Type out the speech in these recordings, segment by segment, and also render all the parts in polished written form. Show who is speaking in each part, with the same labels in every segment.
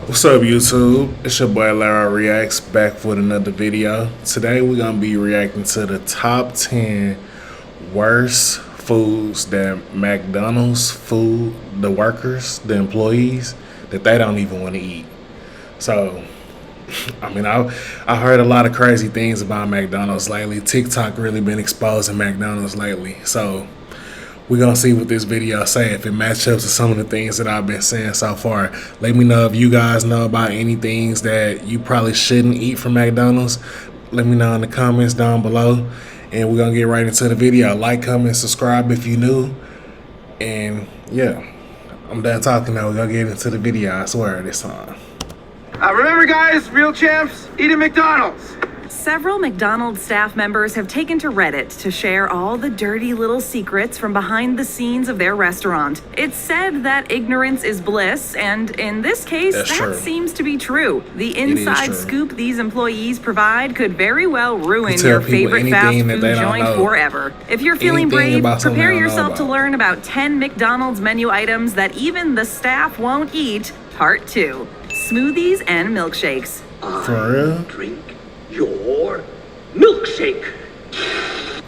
Speaker 1: What's up, YouTube? It's your boy Lara Reacts back with another video. Today we're gonna be reacting to the top 10 worst foods that McDonald's food, the workers, the employees, that they don't even want to eat. So, I heard a lot of crazy things about McDonald's lately. TikTok really been exposing McDonald's lately. So we're gonna see what this video say, if it matches up to some of the things that I've been saying so far. Let me know if you guys know about any things that you probably shouldn't eat from McDonald's. Let me know in the comments down below. And we're gonna get right into the video. Like, comment, subscribe if you new. And yeah, I'm done talking now. We're gonna get into the video, I swear, this time.
Speaker 2: Remember, guys, real champs eat at McDonald's.
Speaker 3: Several McDonald's staff members have taken to Reddit to share all the dirty little secrets from behind the scenes of their restaurant. It's said that ignorance is bliss, and in this case,
Speaker 1: That's
Speaker 3: that
Speaker 1: true.
Speaker 3: seems to be true. The inside
Speaker 1: true.
Speaker 3: scoop these employees provide could very well ruin
Speaker 1: tell
Speaker 3: your
Speaker 1: people
Speaker 3: favorite fast
Speaker 1: anything that
Speaker 3: food
Speaker 1: they don't
Speaker 3: joint
Speaker 1: know.
Speaker 3: forever. If you're feeling
Speaker 1: Anything
Speaker 3: brave,
Speaker 1: about something
Speaker 3: prepare
Speaker 1: they don't know
Speaker 3: yourself to
Speaker 1: about.
Speaker 3: learn about 10 McDonald's menu items that even the staff won't eat. Part 2. Smoothies and milkshakes.
Speaker 1: For real?
Speaker 4: Drink your milkshake.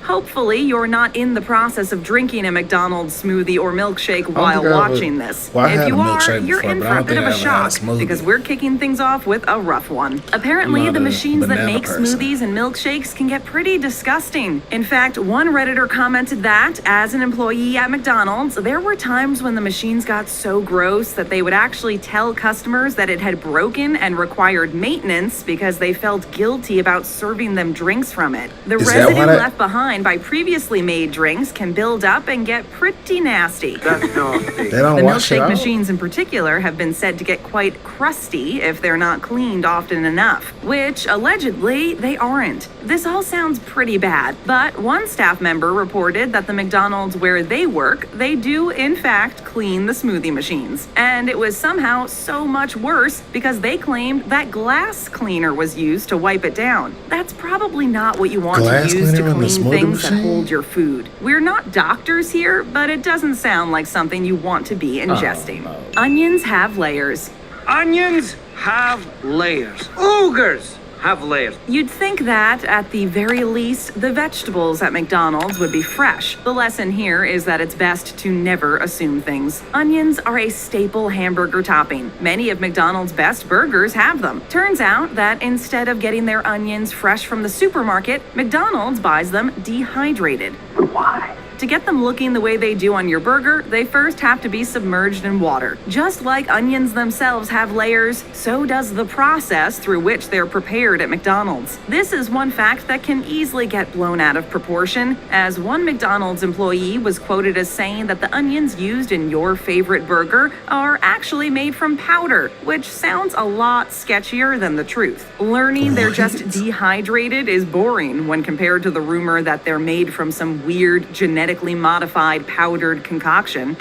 Speaker 3: Hopefully, you're not in the process of drinking a McDonald's smoothie or milkshake while
Speaker 1: think I would-
Speaker 3: watching this.
Speaker 1: Well, I
Speaker 3: If
Speaker 1: had
Speaker 3: you
Speaker 1: a
Speaker 3: are,
Speaker 1: milkshake
Speaker 3: you're
Speaker 1: before,
Speaker 3: in
Speaker 1: but I
Speaker 3: for a
Speaker 1: don't
Speaker 3: bit of
Speaker 1: think
Speaker 3: a
Speaker 1: I ever had a
Speaker 3: shock
Speaker 1: smoothie.
Speaker 3: because we're kicking things off with a rough one. Apparently,
Speaker 1: I'm
Speaker 3: the
Speaker 1: not a
Speaker 3: machines that
Speaker 1: banana
Speaker 3: make
Speaker 1: person.
Speaker 3: smoothies and milkshakes can get pretty disgusting. In fact, one Redditor commented that, as an employee at McDonald's, there were times when the machines got so gross that they would actually tell customers that it had broken and required maintenance because they felt guilty about serving them drinks from it. The
Speaker 1: Is that
Speaker 3: residue
Speaker 1: why that-
Speaker 3: left behind by previously made drinks can build up and get pretty nasty.
Speaker 2: That's nasty.
Speaker 1: They don't
Speaker 3: The
Speaker 1: wash it
Speaker 3: milkshake
Speaker 1: out?
Speaker 3: machines in particular have been said to get quite crusty if they're not cleaned often enough, which allegedly they aren't. This all sounds pretty bad, but one staff member reported that the McDonald's where they work, they do in fact clean the smoothie machines. And it was somehow so much worse because they claimed that glass cleaner was used to wipe it down. That's probably not what you want
Speaker 1: Glass
Speaker 3: to use to
Speaker 1: cleaner in the
Speaker 3: clean
Speaker 1: smoothie
Speaker 3: things that
Speaker 1: machine?
Speaker 3: hold your food. We're not doctors here, but it doesn't sound like something you want to be ingesting.
Speaker 1: no.
Speaker 3: Onions have layers.
Speaker 2: Onions have layers. Ogres have layers.
Speaker 3: You'd think that, at the very least, the vegetables at McDonald's would be fresh. The lesson here is that it's best to never assume things. Onions are a staple hamburger topping. Many of McDonald's best burgers have them. Turns out that instead of getting their onions fresh from the supermarket, McDonald's buys them dehydrated.
Speaker 4: Why?
Speaker 3: To get them looking the way they do on your burger, they first have to be submerged in water. Just like onions themselves have layers, so does the process through which they're prepared at McDonald's. This is one fact that can easily get blown out of proportion, as one McDonald's employee was quoted as saying that the onions used in your favorite burger are actually made from powder, which sounds a lot sketchier than the truth. Learning they're just dehydrated is boring when compared to the rumor that they're made from some weird genetically modified powdered concoction.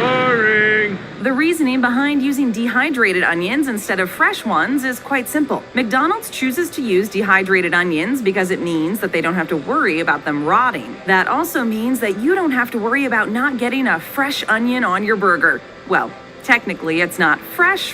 Speaker 2: Boring.
Speaker 3: The reasoning behind using dehydrated onions instead of fresh ones is quite simple. McDonald's chooses to use dehydrated onions because it means that they don't have to worry about them rotting. That also means that you don't have to worry about not getting a fresh onion on your burger. Well, technically it's not fresh,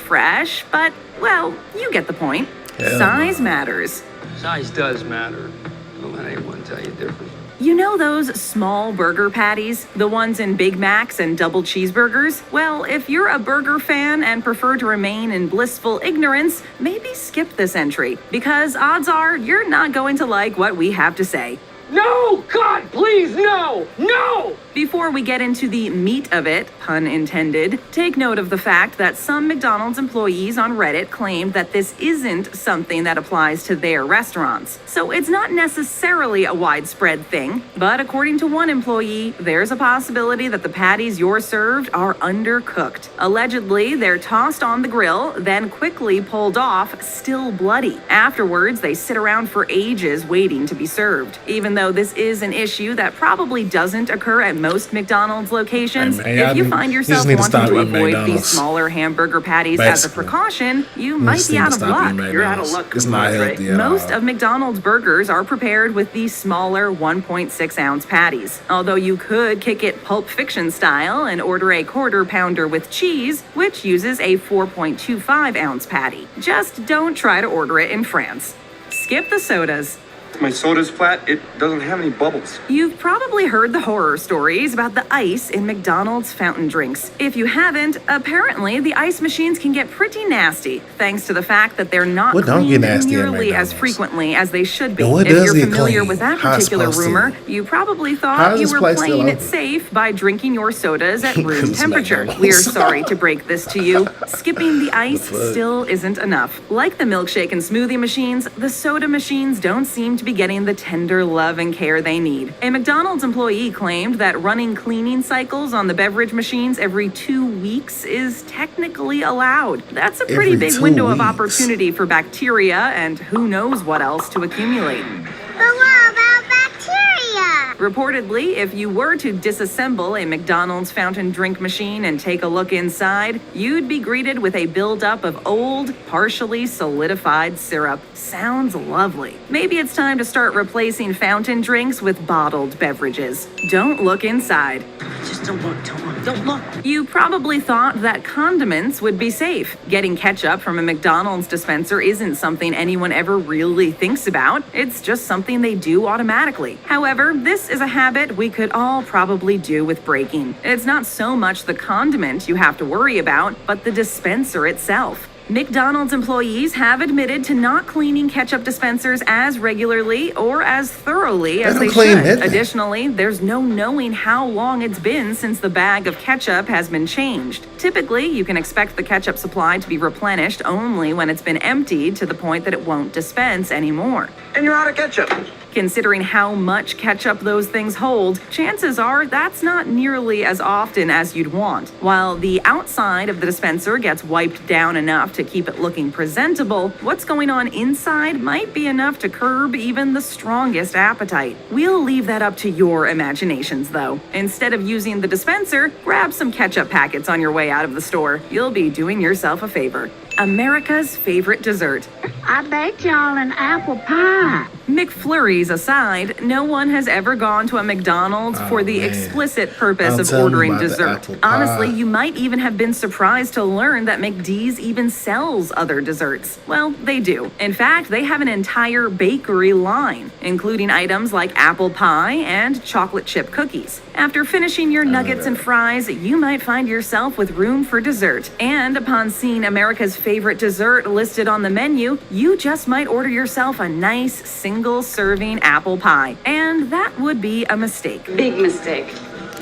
Speaker 3: but, well, you get the point.
Speaker 1: Hell
Speaker 3: Size
Speaker 1: no.
Speaker 3: matters.
Speaker 4: Size does matter. Don't let anyone tell you different.
Speaker 3: You know those small burger patties? The ones in Big Macs and double cheeseburgers? Well, if you're a burger fan and prefer to remain in blissful ignorance, maybe skip this entry, because odds are you're not going to like what we have to say.
Speaker 4: No! God, please, no! No!
Speaker 3: Before we get into the meat of it, pun intended, take note of the fact that some McDonald's employees on Reddit claimed that this isn't something that applies to their restaurants. So it's not necessarily a widespread thing, but according to one employee, there's a possibility that the patties you're served are undercooked. Allegedly, they're tossed on the grill, then quickly pulled off, still bloody. Afterwards, they sit around for ages waiting to be served. Even though Though this is an issue that probably doesn't occur at most McDonald's locations,
Speaker 1: Hey, man,
Speaker 3: if you
Speaker 1: y'all
Speaker 3: find
Speaker 1: just
Speaker 3: yourself
Speaker 1: need to
Speaker 3: wanting
Speaker 1: stop
Speaker 3: to
Speaker 1: eating
Speaker 3: avoid these
Speaker 1: McDonald's.
Speaker 3: smaller hamburger patties as a
Speaker 1: Basically.
Speaker 3: precaution, you
Speaker 1: You
Speaker 3: might
Speaker 1: just
Speaker 3: be
Speaker 1: need to
Speaker 3: out of
Speaker 1: stop
Speaker 3: luck.
Speaker 1: eating
Speaker 2: You're out of
Speaker 1: McDonald's.
Speaker 2: luck.
Speaker 1: It's not
Speaker 2: Right.
Speaker 1: healthy at
Speaker 3: Most
Speaker 1: all.
Speaker 3: of McDonald's burgers are prepared with these smaller 1.6 ounce patties. Although you could kick it Pulp Fiction style and order a quarter pounder with cheese, which uses a 4.25 ounce patty. Just don't try to order it in France. Skip the sodas.
Speaker 2: My soda's flat. It doesn't have any bubbles.
Speaker 3: You've probably heard the horror stories about the ice in McDonald's fountain drinks. If you haven't, apparently the ice machines can get pretty nasty, thanks to the fact that they're not
Speaker 1: What don't get
Speaker 3: cleaned
Speaker 1: nasty at
Speaker 3: nearly as
Speaker 1: McDonald's?
Speaker 3: frequently as they should be.
Speaker 1: And what
Speaker 3: If
Speaker 1: does
Speaker 3: you're
Speaker 1: get
Speaker 3: familiar
Speaker 1: clean?
Speaker 3: with that
Speaker 1: How it's
Speaker 3: particular
Speaker 1: supposed to?
Speaker 3: rumor, you probably
Speaker 1: How
Speaker 3: thought
Speaker 1: is
Speaker 3: you
Speaker 1: this
Speaker 3: were
Speaker 1: place still
Speaker 3: playing it
Speaker 1: open?
Speaker 3: safe by drinking your sodas at room
Speaker 1: It's
Speaker 3: temperature.
Speaker 1: McDonald's.
Speaker 3: We're sorry to break this to you. Skipping the ice
Speaker 1: fuck?
Speaker 3: still isn't enough. Like the milkshake and smoothie machines, the soda machines don't seem to be getting the tender love and care they need. A McDonald's employee claimed that running cleaning cycles on the beverage machines every 2 weeks is technically allowed. That's a pretty
Speaker 1: Every
Speaker 3: big
Speaker 1: 2
Speaker 3: window of
Speaker 1: weeks.
Speaker 3: opportunity for bacteria and who knows what else to accumulate.
Speaker 5: But what about bacteria?
Speaker 3: Reportedly, if you were to disassemble a McDonald's fountain drink machine and take a look inside, you'd be greeted with a buildup of old, partially solidified syrup. Sounds lovely. Maybe it's time to start replacing fountain drinks with bottled beverages. Don't look inside.
Speaker 6: Just don't look, don't look.
Speaker 3: You probably thought that condiments would be safe. Getting ketchup from a McDonald's dispenser isn't something anyone ever really thinks about. It's just something they do automatically. However, this is a habit we could all probably do with breaking. It's not so much the condiment you have to worry about, but the dispenser itself. McDonald's employees have admitted to not cleaning ketchup dispensers as regularly or as thoroughly as
Speaker 1: They
Speaker 3: they
Speaker 1: don't clean
Speaker 3: should.
Speaker 1: nothing.
Speaker 3: Additionally, there's no knowing how long it's been since the bag of ketchup has been changed. Typically, you can expect the ketchup supply to be replenished only when it's been emptied to the point that it won't dispense anymore.
Speaker 2: And you're out of ketchup.
Speaker 3: Considering how much ketchup those things hold, chances are that's not nearly as often as you'd want. While the outside of the dispenser gets wiped down enough to keep it looking presentable, what's going on inside might be enough to curb even the strongest appetite. We'll leave that up to your imaginations, though. Instead of using the dispenser, grab some ketchup packets on your way out of the store. You'll be doing yourself a favor. America's favorite dessert.
Speaker 5: I bet y'all an apple pie.
Speaker 3: McFlurries aside, no one has ever gone to a McDonald's for the
Speaker 1: man.
Speaker 3: explicit purpose
Speaker 1: Don't
Speaker 3: of
Speaker 1: tell me
Speaker 3: ordering
Speaker 1: about the
Speaker 3: dessert.
Speaker 1: apple pie.
Speaker 3: Honestly, you might even have been surprised to learn that McD's even sells other desserts. Well, they do. In fact, they have an entire bakery line, including items like apple pie and chocolate chip cookies. After finishing your nuggets and fries, you might find yourself with room for dessert. And upon seeing America's favorite dessert listed on the menu, you just might order yourself a nice single serving apple pie. And that would be a mistake.
Speaker 7: Big mistake.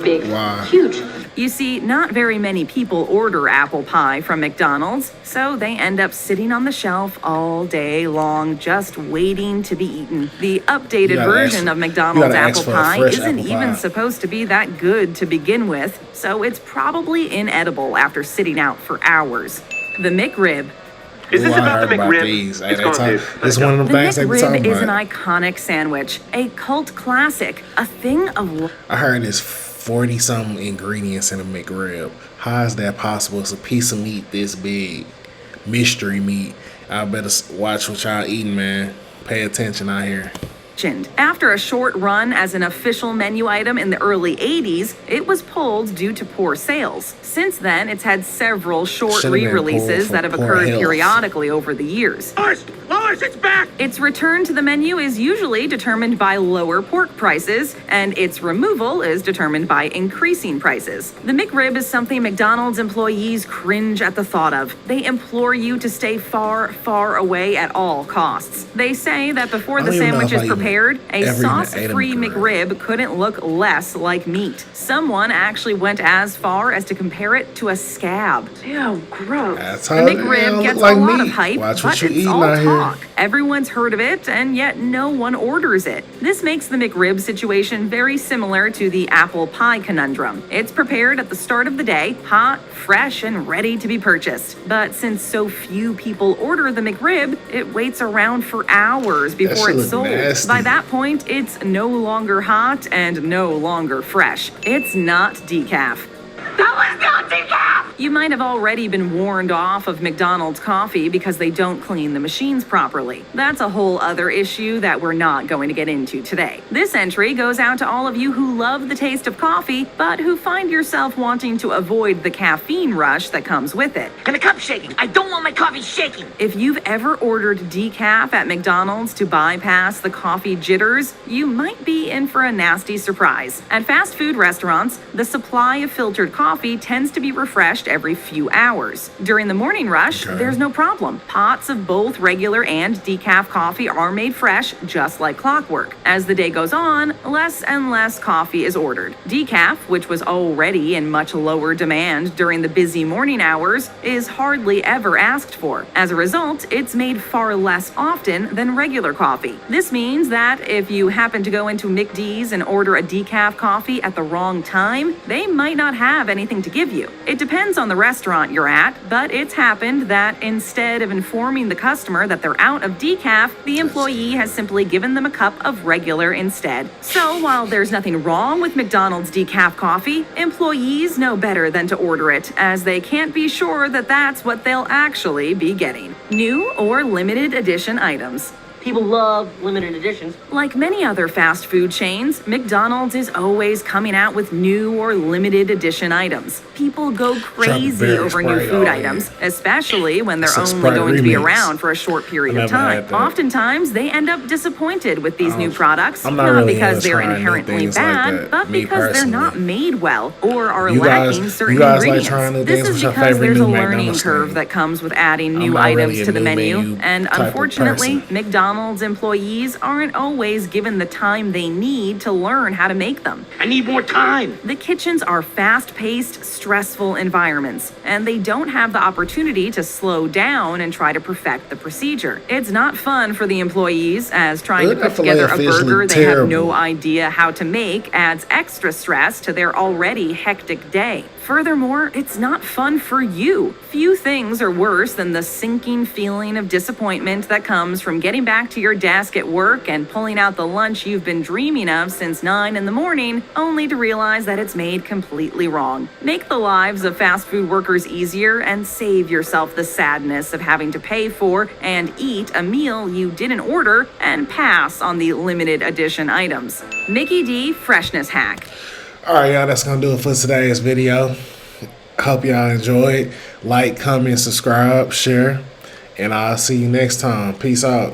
Speaker 7: Big.
Speaker 1: Why?
Speaker 7: Huge.
Speaker 3: You see, not very many people order apple pie from McDonald's, so they end up sitting on the shelf all day long, just waiting to be eaten. The updated
Speaker 1: gotta
Speaker 3: version
Speaker 1: ask-
Speaker 3: of
Speaker 1: you
Speaker 3: McDonald's
Speaker 1: gotta ask
Speaker 3: apple
Speaker 1: for a
Speaker 3: pie
Speaker 1: fresh
Speaker 3: isn't
Speaker 1: apple
Speaker 3: even
Speaker 1: pie.
Speaker 3: supposed to be that good to begin with, so it's probably inedible after sitting out for hours. The McRib.
Speaker 2: Is this
Speaker 1: Ooh, I
Speaker 2: about
Speaker 1: heard
Speaker 2: the
Speaker 1: about
Speaker 2: McRib?
Speaker 1: these. Hey,
Speaker 2: It's
Speaker 1: they
Speaker 2: going
Speaker 1: talk-
Speaker 2: to.
Speaker 1: It's one of them
Speaker 3: The
Speaker 1: things they be talking
Speaker 3: McRib is an
Speaker 1: about.
Speaker 3: iconic sandwich, a cult classic, a thing of
Speaker 1: I heard there's 40 something ingredients in a McRib. How is that possible? It's a piece of meat this big. Mystery meat. I better watch what y'all eating, man. Pay attention out here.
Speaker 3: legend. After a short run as an official menu item in the early 80s, it was pulled due to poor sales. Since then, it's had several short
Speaker 1: Should've been pulled
Speaker 3: re-releases
Speaker 1: for
Speaker 3: that have
Speaker 1: poor
Speaker 3: occurred
Speaker 1: health.
Speaker 3: periodically over the years.
Speaker 2: Lois, it's back!
Speaker 3: Its return to the menu is usually determined by lower pork prices, and its removal is determined by increasing prices. The McRib is something McDonald's employees cringe at the thought of. They implore you to stay far, far away at all costs. They say that before
Speaker 1: I
Speaker 3: the
Speaker 1: don't even know
Speaker 3: sandwich
Speaker 1: if
Speaker 3: is
Speaker 1: I even
Speaker 3: prepared, a
Speaker 1: ever even ate a
Speaker 3: sauce-free
Speaker 1: McRib.
Speaker 3: McRib couldn't look less like meat. Someone actually went as far as to compare it to a scab.
Speaker 7: Ew, gross.
Speaker 1: That's
Speaker 3: The
Speaker 1: how
Speaker 3: McRib
Speaker 1: look
Speaker 3: gets
Speaker 1: like
Speaker 3: a lot
Speaker 1: meat.
Speaker 3: of hype,
Speaker 1: Watch what
Speaker 3: but
Speaker 1: you
Speaker 3: it's
Speaker 1: eating
Speaker 3: all
Speaker 1: out here.
Speaker 3: talk. Everyone's heard of it, and yet no one orders it. This makes the McRib situation very similar to the apple pie conundrum. It's prepared at the start of the day, hot, fresh, and ready to be purchased. But since so few people order the McRib, it waits around for hours before
Speaker 1: shit
Speaker 3: it's
Speaker 1: look
Speaker 3: sold.
Speaker 1: nasty.
Speaker 3: By that point, it's no longer hot and no longer fresh. It's not decaf.
Speaker 6: That was not decaf!
Speaker 3: You might have already been warned off of McDonald's coffee because they don't clean the machines properly. That's a whole other issue that we're not going to get into today. This entry goes out to all of you who love the taste of coffee, but who find yourself wanting to avoid the caffeine rush that comes with it.
Speaker 6: And the cup's shaking. I don't want my coffee shaking.
Speaker 3: If you've ever ordered decaf at McDonald's to bypass the coffee jitters, you might be in for a nasty surprise. At fast food restaurants, the supply of filtered coffee tends to be refreshed every few hours. During the morning rush, there's no problem. Pots of both regular and decaf coffee are made fresh, just like clockwork. As the day goes on, less and less coffee is ordered. Decaf, which was already in much lower demand during the busy morning hours, is hardly ever asked for. As a result, it's made far less often than regular coffee. This means that if you happen to go into McD's and order a decaf coffee at the wrong time, they might not have anything to give you. It depends on the restaurant you're at, but it's happened that instead of informing the customer that they're out of decaf, the employee has simply given them a cup of regular instead. So while there's nothing wrong with McDonald's decaf coffee, employees know better than to order it, as they can't be sure that that's what they'll actually be getting. New or limited edition items.
Speaker 6: People love limited editions.
Speaker 3: Like many other fast food chains, McDonald's is always coming out with new or limited edition items. People go crazy
Speaker 1: Strawberry
Speaker 3: over new
Speaker 1: Sprite,
Speaker 3: food
Speaker 1: oh,
Speaker 3: items, especially when they're
Speaker 1: It's a
Speaker 3: only
Speaker 1: Sprite
Speaker 3: going to be
Speaker 1: remix.
Speaker 3: around for a short period
Speaker 1: I
Speaker 3: of
Speaker 1: never
Speaker 3: time.
Speaker 1: had that.
Speaker 3: Oftentimes, they end up disappointed with these new products,
Speaker 1: I'm not
Speaker 3: not
Speaker 1: really
Speaker 3: because
Speaker 1: into
Speaker 3: they're
Speaker 1: trying new
Speaker 3: inherently
Speaker 1: things like
Speaker 3: bad,
Speaker 1: that,
Speaker 3: but
Speaker 1: me
Speaker 3: because they're not
Speaker 1: personally.
Speaker 3: made well or are
Speaker 1: You guys-
Speaker 3: lacking certain
Speaker 1: you guys like
Speaker 3: ingredients.
Speaker 1: trying new
Speaker 3: This
Speaker 1: things?
Speaker 3: is
Speaker 1: What's your
Speaker 3: because
Speaker 1: favorite
Speaker 3: there's a
Speaker 1: new
Speaker 3: learning
Speaker 1: McDonald's
Speaker 3: curve
Speaker 1: thing?
Speaker 3: that comes with adding
Speaker 1: I'm
Speaker 3: new
Speaker 1: not
Speaker 3: items
Speaker 1: really a
Speaker 3: to the
Speaker 1: new
Speaker 3: menu,
Speaker 1: menu
Speaker 3: and
Speaker 1: type of
Speaker 3: unfortunately,
Speaker 1: person.
Speaker 3: McDonald's employees aren't always given the time they need to learn how to make them.
Speaker 6: I need more time.
Speaker 3: The kitchens are fast-paced, stressful environments, and they don't have the opportunity to slow down and try to perfect the procedure. It's not fun for the employees, as trying to
Speaker 1: Look, I
Speaker 3: put
Speaker 1: feel like
Speaker 3: together a
Speaker 1: officially
Speaker 3: burger they have no
Speaker 1: terrible.
Speaker 3: idea how to make adds extra stress to their already hectic day. Furthermore, it's not fun for you. Few things are worse than the sinking feeling of disappointment that comes from getting back to your desk at work and pulling out the lunch you've been dreaming of since 9 in the morning, only to realize that it's made completely wrong. Make the lives of fast food workers easier and save yourself the sadness of having to pay for and eat a meal you didn't order and pass on the limited edition items. Mickey D Freshness Hack.
Speaker 1: All right, y'all, that's going to do it for today's video. Hope y'all enjoyed. Like, comment, subscribe, share, and I'll see you next time. Peace out.